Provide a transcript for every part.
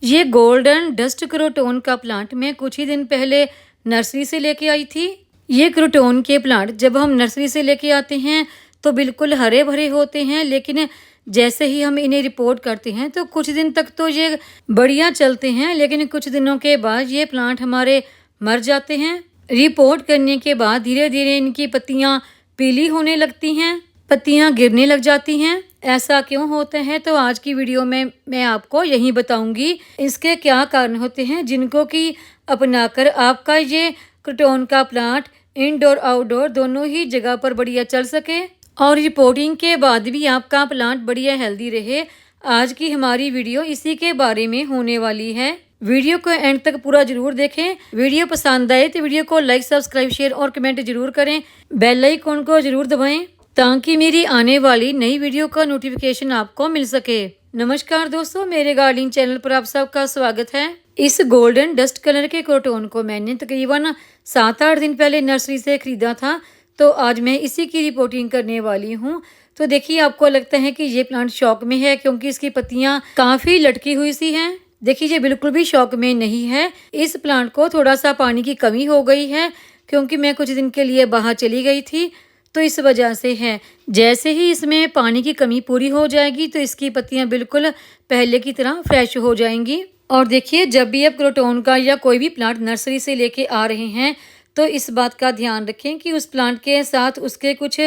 ये golden dust croton का plant मैं कुछ ही दिन पहले नर्सरी से लेके आई थी। ये क्रोटोन के प्लांट जब हम नर्सरी से लेके आते हैं तो बिल्कुल हरे भरे होते हैं, लेकिन जैसे ही हम इन्हें रिपोर्ट करते हैं तो कुछ दिन तक तो ये बढ़िया चलते हैं, लेकिन कुछ दिनों के बाद ये प्लांट हमारे मर जाते हैं। रिपोर्ट करने के बाद धीरे धीरे इनकी पत्तियां पीली होने लगती हैं, पत्तियां गिरने लग जाती हैं। ऐसा क्यों होता है तो आज की वीडियो में मैं आपको यही बताऊंगी इसके क्या कारण होते हैं, जिनको कि अपनाकर आपका ये क्रोटोन का प्लांट इंडोर आउटडोर दोनों ही जगह पर बढ़िया चल सके और रिपोर्टिंग के बाद भी आपका प्लांट बढ़िया हेल्दी रहे। आज की हमारी वीडियो इसी के बारे में होने वाली है। वीडियो को एंड तक पूरा जरूर देखें। वीडियो पसंद आए तो वीडियो को लाइक, सब्सक्राइब, शेयर और कमेंट जरूर करें। बेल आइकन को जरूर दबाएं ताकि मेरी आने वाली नई वीडियो का नोटिफिकेशन आपको मिल सके। नमस्कार दोस्तों, मेरे गार्डनिंग चैनल पर आप सबका स्वागत है। इस गोल्डन डस्ट कलर के क्रोटोन को मैंने तकरीबन 7-8 दिन पहले नर्सरी से खरीदा था, तो आज मैं इसी की रिपोर्टिंग करने वाली हूँ। तो देखिए, आपको लगता है कि ये प्लांट शौक में है क्योंकि इसकी पत्तियां काफी लटकी हुई सी हैं। देखिए, ये बिल्कुल भी शौक में नहीं है। इस प्लांट को थोड़ा सा पानी की कमी हो गई है क्योंकि मैं कुछ दिन के लिए बाहर चली गई थी, तो इस वजह से है। जैसे ही इसमें पानी की कमी पूरी हो जाएगी तो इसकी पत्तियां बिल्कुल पहले की तरह फ्रेश हो जाएंगी। और देखिए, जब भी आप क्रोटोन का या कोई भी प्लांट नर्सरी से लेके आ रहे हैं तो इस बात का ध्यान रखें कि उस प्लांट के साथ उसके कुछ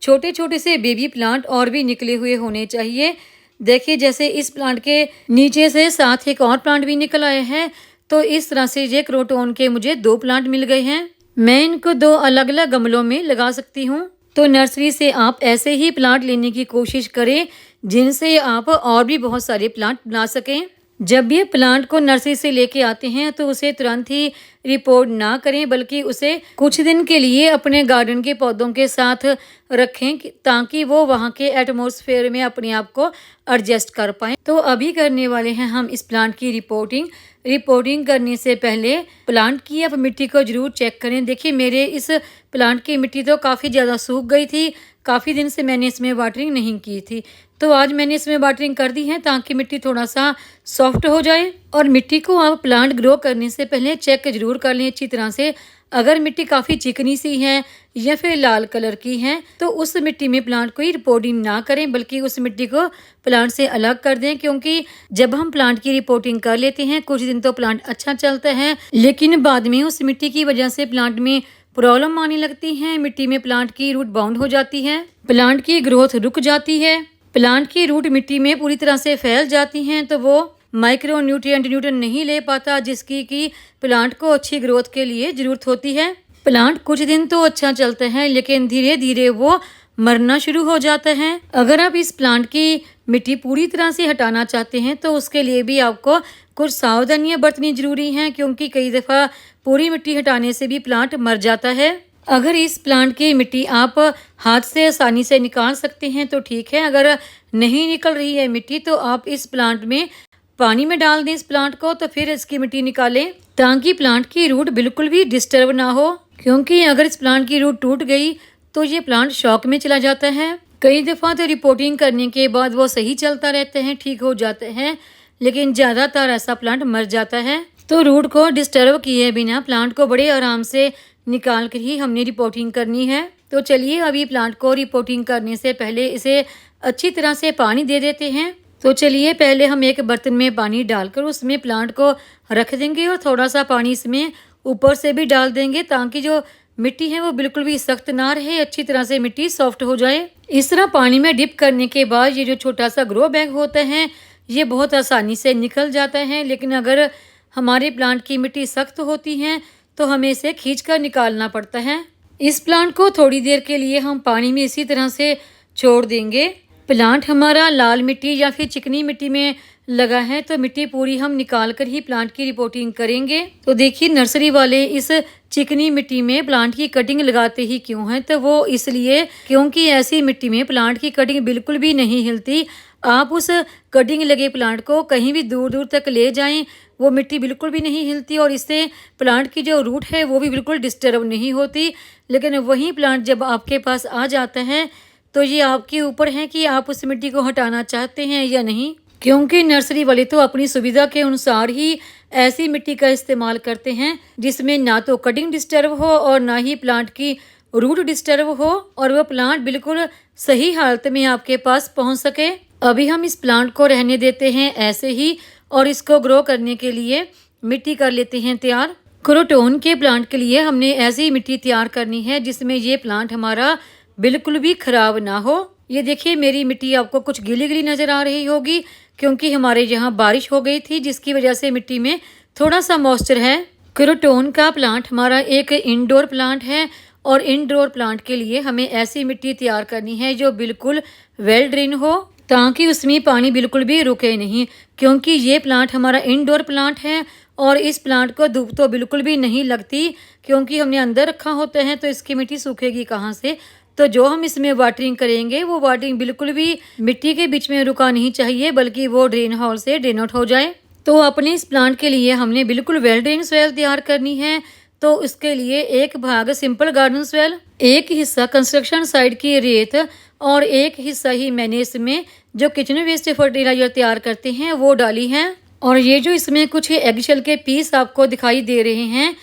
छोटे छोटे से बेबी प्लांट और भी निकले हुए होने चाहिए। देखिए, जैसे इस प्लांट के नीचे से साथ एक और प्लांट भी निकल आए हैं, तो इस तरह से ये क्रोटोन के मुझे 2 प्लांट मिल गए हैं। मैं इनको 2 अलग अलग गमलों में लगा सकती हूँ। तो नर्सरी से आप ऐसे ही प्लांट लेने की कोशिश करें जिनसे आप और भी बहुत सारे प्लांट बना सकें। जब भी प्लांट को नर्सरी से लेके आते हैं तो उसे तुरंत ही रिपोर्ट ना करें, बल्कि उसे कुछ दिन के लिए अपने गार्डन के पौधों के साथ रखें ताकि वो वहाँ के एटमॉस्फेयर में अपने आप को एडजस्ट कर पाएं। तो अभी करने वाले हैं हम इस प्लांट की रिपोर्टिंग करने से पहले प्लांट की आप मिट्टी को जरूर चेक करें। देखिए, मेरे इस प्लांट की मिट्टी तो काफ़ी ज़्यादा सूख गई थी। काफ़ी दिन से मैंने इसमें वाटरिंग नहीं की थी, तो आज मैंने इसमें वाटरिंग कर दी है ताकि मिट्टी थोड़ा सा सॉफ्ट हो जाए। और मिट्टी को आप प्लांट ग्रो करने से पहले चेक जरूर कर लें अच्छी तरह से। अगर मिट्टी काफ़ी चिकनी सी है या फिर लाल कलर की है तो उस मिट्टी में प्लांट को रिपोर्टिंग ना करें, बल्कि उस मिट्टी को प्लांट से अलग कर दें। क्योंकि जब हम प्लांट की रिपोर्टिंग कर लेते हैं कुछ दिन तो प्लांट अच्छा चलता है, लेकिन बाद में उस मिट्टी की वजह से प्लांट में प्रॉब्लम आने लगती है। मिट्टी में प्लांट की रूट बाउंड हो जाती है, प्लांट की ग्रोथ रुक जाती है, प्लांट की रूट मिट्टी में पूरी तरह से फैल जाती हैं, तो वो माइक्रो न्यूट्रिएंट नहीं ले पाता जिसकी कि प्लांट को अच्छी ग्रोथ के लिए जरूरत होती है। प्लांट कुछ दिन तो अच्छा चलता है, लेकिन धीरे धीरे वो मरना शुरू हो जाता है। अगर आप इस प्लांट की मिट्टी पूरी तरह से हटाना चाहते हैं तो उसके लिए भी आपको कुछ सावधानियां बरतनी जरूरी हैं, क्योंकि कई दफ़ा पूरी मिट्टी हटाने से भी प्लांट मर जाता है। अगर इस प्लांट की मिट्टी आप हाथ से आसानी से निकाल सकते हैं तो ठीक है, अगर नहीं निकल रही है मिट्टी तो आप इस प्लांट में पानी में डाल दें इस प्लांट को, तो फिर इसकी मिट्टी निकालें ताकि प्लांट की रूट बिल्कुल भी डिस्टर्ब ना हो। क्योंकि अगर इस प्लांट की रूट टूट गई तो ये प्लांट शॉक में चला जाता है। कई दफ़ा तो रिपोर्टिंग करने के बाद वो सही चलता रहते हैं, ठीक हो जाते हैं, लेकिन ज़्यादातर ऐसा प्लांट मर जाता है। तो रूट को डिस्टर्ब किए बिना प्लांट को बड़े आराम से निकाल कर ही हमने रिपोर्टिंग करनी है। तो चलिए, अभी प्लांट को रिपोर्टिंग करने से पहले इसे अच्छी तरह से पानी दे देते हैं। तो चलिए, पहले हम एक बर्तन में पानी डालकर उसमें प्लांट को रख देंगे और थोड़ा सा पानी इसमें ऊपर से भी डाल देंगे ताकि जो मिट्टी है वो बिल्कुल भी सख्त ना रहे, अच्छी तरह से मिट्टी सॉफ्ट हो जाए। इस तरह पानी में डिप करने के बाद ये जो छोटा सा ग्रो बैग होता है ये बहुत आसानी से निकल जाता है, लेकिन अगर हमारे प्लांट की मिट्टी सख्त होती है तो हमें इसे खींचकर निकालना पड़ता है। इस प्लांट को थोड़ी देर के लिए हम पानी में इसी तरह से छोड़ देंगे। प्लांट हमारा लाल मिट्टी या फिर चिकनी मिट्टी में लगा है तो मिट्टी पूरी हम निकाल कर ही प्लांट की रिपोर्टिंग करेंगे। तो देखिए, नर्सरी वाले इस चिकनी मिट्टी में प्लांट की कटिंग लगाते ही क्यों है, तो वो इसलिए क्योंकि ऐसी मिट्टी में प्लांट की कटिंग बिल्कुल भी नहीं हिलती। आप उस कटिंग लगे प्लांट को कहीं भी दूर दूर तक ले जाएं, वो मिट्टी बिल्कुल भी नहीं हिलती और इससे प्लांट की जो रूट है वो भी बिल्कुल डिस्टर्ब नहीं होती। लेकिन वही प्लांट जब आपके पास आ जाता है तो ये आपके ऊपर है कि आप उस मिट्टी को हटाना चाहते हैं या नहीं। क्योंकि नर्सरी वाले तो अपनी सुविधा के अनुसार ही ऐसी मिट्टी का इस्तेमाल करते हैं जिसमें ना तो कटिंग डिस्टर्ब हो और ना ही प्लांट की रूट डिस्टर्ब हो और वह प्लांट बिल्कुल सही हालत में आपके पास पहुंच सके। अभी हम इस प्लांट को रहने देते हैं ऐसे ही और इसको ग्रो करने के लिए मिट्टी कर लेते हैं तैयार। क्रोटोन के प्लांट के लिए हमने ऐसी मिट्टी तैयार करनी है जिसमें ये प्लांट हमारा बिल्कुल भी खराब ना हो। ये देखिए मेरी मिट्टी आपको कुछ गीली गीली नजर आ रही होगी क्योंकि हमारे यहाँ बारिश हो गई थी जिसकी वजह से मिट्टी में थोड़ा सा मॉइस्चर है। क्रोटोन का प्लांट हमारा एक इंडोर प्लांट है और इंडोर प्लांट के लिए हमें ऐसी मिट्टी तैयार करनी है जो बिल्कुल वेल ड्रेन हो ताकि उसमें पानी बिल्कुल भी रुके नहीं, क्योंकि ये प्लांट हमारा इंडोर प्लांट है और इस प्लांट को धूप तो बिल्कुल भी नहीं लगती क्योंकि हमने अंदर रखा होता है तो इसकी मिट्टी सूखेगी कहाँ से। तो जो हम इसमें वाटरिंग करेंगे वो वाटरिंग बिल्कुल भी मिट्टी के बीच में रुका नहीं चाहिए बल्कि वो ड्रेन हॉल से ड्रेन आउट हो जाए। तो अपने इस प्लांट के लिए हमने बिल्कुल वेल ड्रेन सॉइल तैयार करनी है। तो इसके लिए एक भाग सिंपल गार्डन सॉइल, एक हिस्सा कंस्ट्रक्शन साइड की रेत और एक हिस्सा ही मैंने इसमें जो किचन वेस्ट फर्टिलाइजर तैयार करते हैं वो डाली है। और ये जो इसमें कुछ एगशेल के पीस आपको दिखाई दे रहे हैं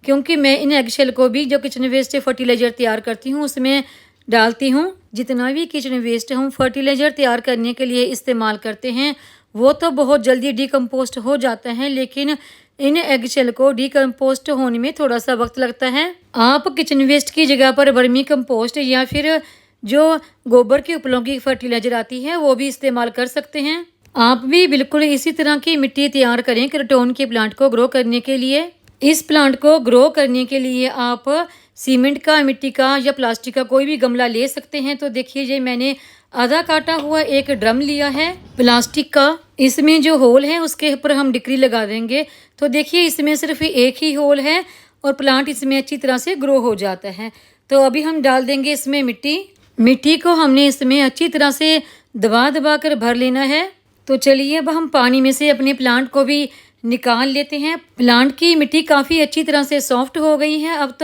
क्योंकि मैं इन एगशेल को भी जो किचन वेस्ट फर्टिलाइजर तैयार करती हूँ उसमें डालती हूँ। जितना भी किचन वेस्ट हम फर्टिलाइजर तैयार करने के लिए इस्तेमाल करते हैं वो तो बहुत जल्दी डिकम्पोस्ट हो जाता है, लेकिन इन एगशेल को डिकम्पोस्ट होने में थोड़ा सा वक्त लगता है। आप किचन वेस्ट की जगह पर वर्मी कंपोस्ट या फिर जो गोबर के उपलों की फर्टिलाइजर आती है वो भी इस्तेमाल कर सकते हैं। आप भी बिल्कुल इसी तरह की मिट्टी तैयार करें क्रोटोन के प्लांट को ग्रो करने के लिए। इस प्लांट को ग्रो करने के लिए आप सीमेंट का, मिट्टी का या प्लास्टिक का कोई भी गमला ले सकते हैं। तो देखिए ये मैंने आधा काटा हुआ एक ड्रम लिया है प्लास्टिक का। इसमें जो होल है उसके ऊपर हम डिक्री लगा देंगे। तो देखिए इसमें सिर्फ एक ही होल है और प्लांट इसमें अच्छी तरह से ग्रो हो जाता है। तो अभी हम डाल देंगे इसमें मिट्टी को हमने इसमें अच्छी तरह से दबा दबा कर भर लेना है। तो चलिए अब हम पानी में से अपने प्लांट को भी निकाल लेते हैं। प्लांट की मिट्टी काफ़ी अच्छी तरह से सॉफ्ट हो गई है अब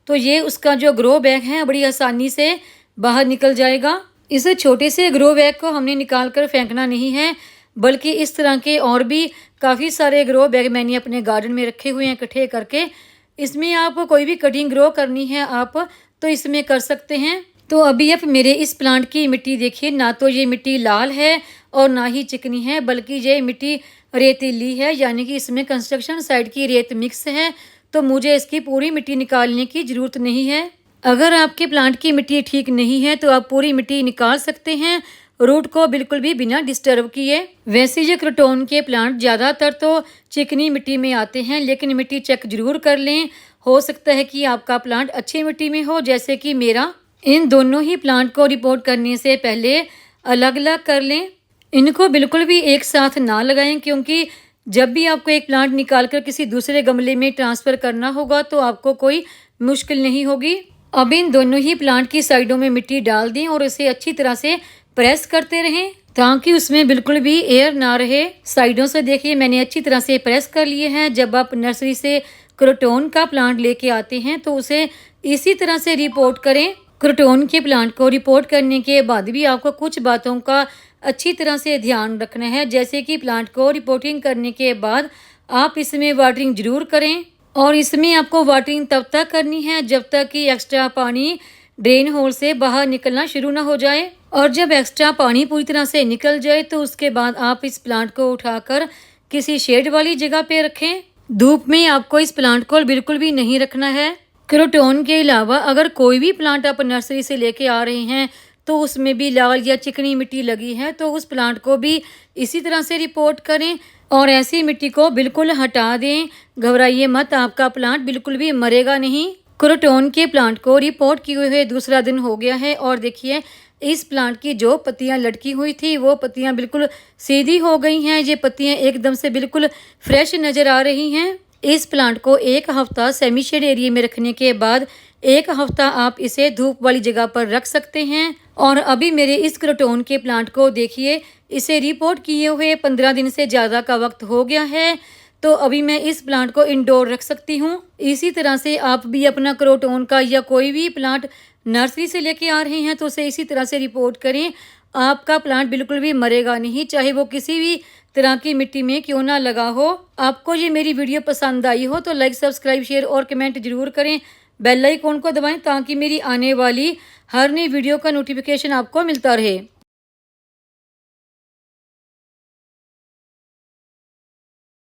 तो ये उसका जो ग्रो बैग है बड़ी आसानी से बाहर निकल जाएगा। इस छोटे से ग्रो बैग को हमने निकाल कर फेंकना नहीं है बल्कि इस तरह के और भी काफ़ी सारे ग्रो बैग मैंने अपने गार्डन में रखे हुए हैं इकट्ठे करके। इसमें आप कोई भी कटिंग ग्रो करनी है आप तो इसमें कर सकते हैं। तो अभी आप मेरे इस प्लांट की मिट्टी देखिए, ना तो ये मिट्टी लाल है और ना ही चिकनी है बल्कि ये मिट्टी रेतीली है, यानी कि इसमें कंस्ट्रक्शन साइड की रेत मिक्स है। तो मुझे इसकी पूरी मिट्टी निकालने की ज़रूरत नहीं है। अगर आपके प्लांट की मिट्टी ठीक नहीं है तो आप पूरी मिट्टी निकाल सकते हैं रूट को बिल्कुल भी बिना डिस्टर्ब किए। वैसे ये क्रोटोन के प्लांट ज़्यादातर तो चिकनी मिट्टी में आते हैं, लेकिन मिट्टी चेक जरूर कर लें। हो सकता है कि आपका प्लांट अच्छी मिट्टी में हो जैसे कि मेरा। इन दोनों ही प्लांट को रिपोर्ट करने से पहले अलग अलग कर लें। इनको बिल्कुल भी एक साथ ना लगाएं क्योंकि जब भी आपको एक प्लांट निकाल कर किसी दूसरे गमले में ट्रांसफ़र करना होगा तो आपको कोई मुश्किल नहीं होगी। अब इन दोनों ही प्लांट की साइडों में मिट्टी डाल दें और इसे अच्छी तरह से प्रेस करते रहें ताकि उसमें बिल्कुल भी एयर ना रहे। साइडों से देखिए मैंने अच्छी तरह से प्रेस कर लिए हैं। जब आप नर्सरी से क्रोटोन का प्लांट लेके आते हैं तो उसे इसी तरह से रिपोर्ट करें। क्रोटोन के प्लांट को रिपोर्ट करने के बाद भी आपको कुछ बातों का अच्छी तरह से ध्यान रखना है, जैसे कि प्लांट को रिपोर्टिंग करने के बाद आप इसमें वाटरिंग जरूर करें। और इसमें आपको वाटरिंग तब तक करनी है जब तक कि एक्स्ट्रा पानी ड्रेन होल से बाहर निकलना शुरू ना हो जाए। और जब एक्स्ट्रा पानी पूरी तरह से निकल जाए तो उसके बाद आप इस प्लांट को उठाकर किसी शेड वाली जगह पे रखें। धूप में आपको इस प्लांट को बिल्कुल भी नहीं रखना है। क्रोटोन के अलावा अगर कोई भी प्लांट आप नर्सरी से लेके आ रहे हैं तो उसमें भी लाल या चिकनी मिट्टी लगी है तो उस प्लांट को भी इसी तरह से रिपोर्ट करें और ऐसी मिट्टी को बिल्कुल हटा दें। घबराइए मत, आपका प्लांट बिल्कुल भी मरेगा नहीं। क्रोटोन के प्लांट को रिपोर्ट किए हुए दूसरा दिन हो गया है और देखिए इस प्लांट की जो पत्तियां लटकी हुई थी वो पत्तियां बिल्कुल सीधी हो गई हैं। ये पत्तियां एकदम से बिल्कुल फ्रेश नज़र आ रही हैं। इस प्लांट को एक हफ्ता सेमी शेड एरिया में रखने के बाद एक हफ्ता आप इसे धूप वाली जगह पर रख सकते हैं। और अभी मेरे इस क्रोटोन के प्लांट को देखिए, इसे रिपोर्ट किए हुए 15 दिन से ज़्यादा का वक्त हो गया है। तो अभी मैं इस प्लांट को इंडोर रख सकती हूँ। इसी तरह से आप भी अपना क्रोटोन का या कोई भी प्लांट नर्सरी से लेके आ रहे हैं तो उसे इसी तरह से रिपोर्ट करें आपका प्लांट बिल्कुल भी मरेगा नहीं, चाहे वो किसी भी तरह की मिट्टी में क्यों ना लगा हो। आपको ये मेरी वीडियो पसंद आई हो तो लाइक, सब्सक्राइब, शेयर और कमेंट जरूर करें। बेल आइकॉन को दबाएं ताकि मेरी आने वाली हर नई वीडियो का नोटिफिकेशन आपको मिलता रहे।